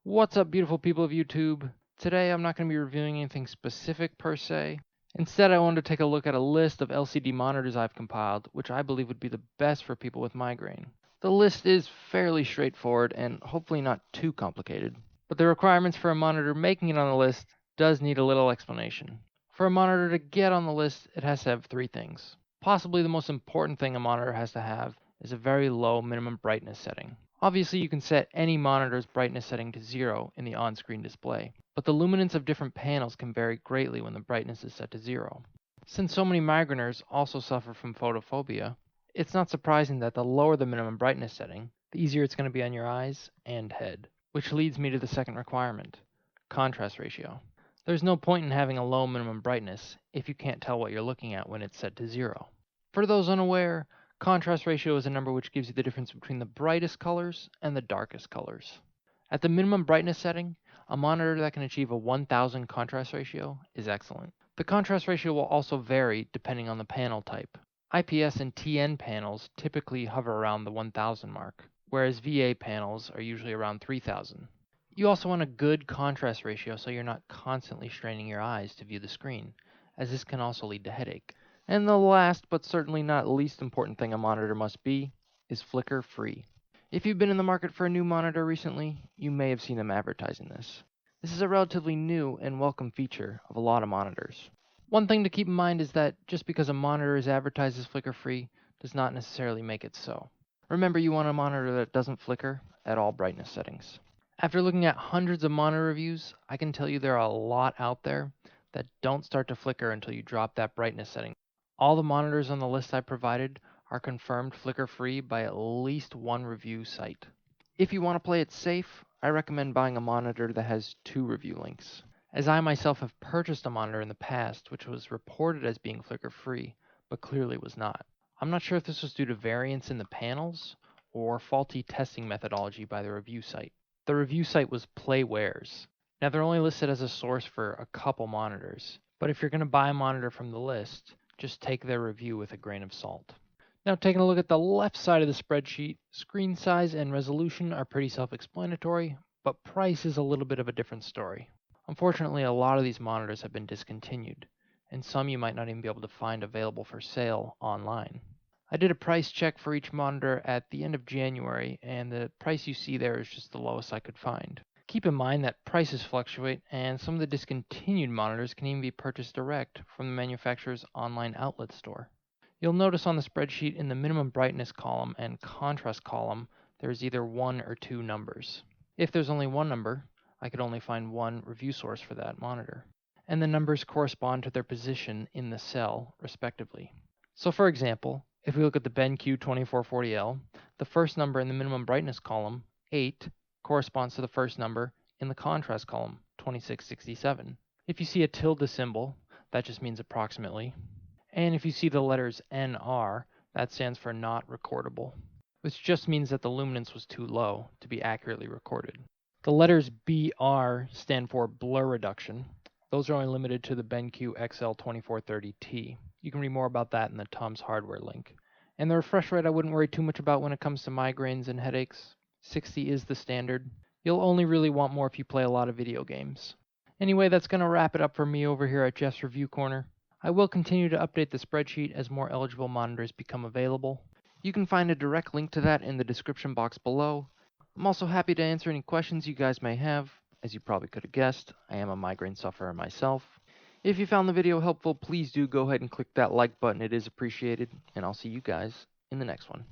What's up, beautiful people of YouTube? Today I'm not going to be reviewing anything specific per se. Instead, I wanted to take a look at a list of LCD monitors I've compiled, which I believe would be the best for people with migraine. The list is fairly straightforward and hopefully not too complicated, but the requirements for a monitor making it on the list does need a little explanation. For a monitor to get on the list, it has to have three things. Possibly the most important thing a monitor has to have is a very low minimum brightness setting. Obviously, you can set any monitor's brightness setting to 0 in the on-screen display, but the luminance of different panels can vary greatly when the brightness is set to 0. Since so many migraineurs also suffer from photophobia, it's not surprising that the lower the minimum brightness setting, the easier it's going to be on your eyes and head. Which leads me to the second requirement, contrast ratio. There's no point in having a low minimum brightness if you can't tell what you're looking at when it's set to 0. For those unaware, contrast ratio is a number which gives you the difference between the brightest colors and the darkest colors. At the minimum brightness setting, a monitor that can achieve a 1000 contrast ratio is excellent. The contrast ratio will also vary depending on the panel type. IPS and TN panels typically hover around the 1000 mark, whereas VA panels are usually around 3000. You also want a good contrast ratio so you're not constantly straining your eyes to view the screen, as this can also lead to headache. And the last but certainly not least important thing a monitor must be is flicker free. If you've been in the market for a new monitor recently, you may have seen them advertising this. This is a relatively new and welcome feature of a lot of monitors. One thing to keep in mind is that just because a monitor is advertised as flicker free does not necessarily make it so. Remember, you want a monitor that doesn't flicker at all brightness settings. After looking at hundreds of monitor reviews, I can tell you there are a lot out there that don't start to flicker until you drop that brightness setting. All the monitors on the list I provided are confirmed flicker-free by at least one review site. If you want to play it safe, I recommend buying a monitor that has 2 review links, as I myself have purchased a monitor in the past which was reported as being flicker-free, but clearly was not. I'm not sure if this was due to variance in the panels or faulty testing methodology by the review site. The review site was Playwares. Now they're only listed as a source for a couple monitors, but if you're going to buy a monitor from the list, just take their review with a grain of salt. Now taking a look at the left side of the spreadsheet, screen size and resolution are pretty self-explanatory, but price is a little bit of a different story. Unfortunately, a lot of these monitors have been discontinued, and some you might not even be able to find available for sale online. I did a price check for each monitor at the end of January, and the price you see there is just the lowest I could find. Keep in mind that prices fluctuate, and some of the discontinued monitors can even be purchased direct from the manufacturer's online outlet store. You'll notice on the spreadsheet in the minimum brightness column and contrast column, there's either 1 or 2 numbers. If there's only one number, I could only find one review source for that monitor, and the numbers correspond to their position in the cell, respectively. So for example, if we look at the BenQ 2440L, the first number in the minimum brightness column, 8, corresponds to the first number in the contrast column, 2667. If you see a tilde symbol, that just means approximately. And if you see the letters NR, that stands for not recordable, which just means that the luminance was too low to be accurately recorded. The letters BR stand for blur reduction. Those are only limited to the BenQ XL2430T. You can read more about that in the Tom's Hardware link. And the refresh rate I wouldn't worry too much about when it comes to migraines and headaches. 60 is the standard. You'll only really want more if you play a lot of video games. Anyway, that's going to wrap it up for me over here at Jeff's Review Corner. I will continue to update the spreadsheet as more eligible monitors become available. You can find a direct link to that in the description box below. I'm also happy to answer any questions you guys may have. As you probably could have guessed, I am a migraine sufferer myself. If you found the video helpful, please do go ahead and click that like button. It is appreciated, and I'll see you guys in the next one.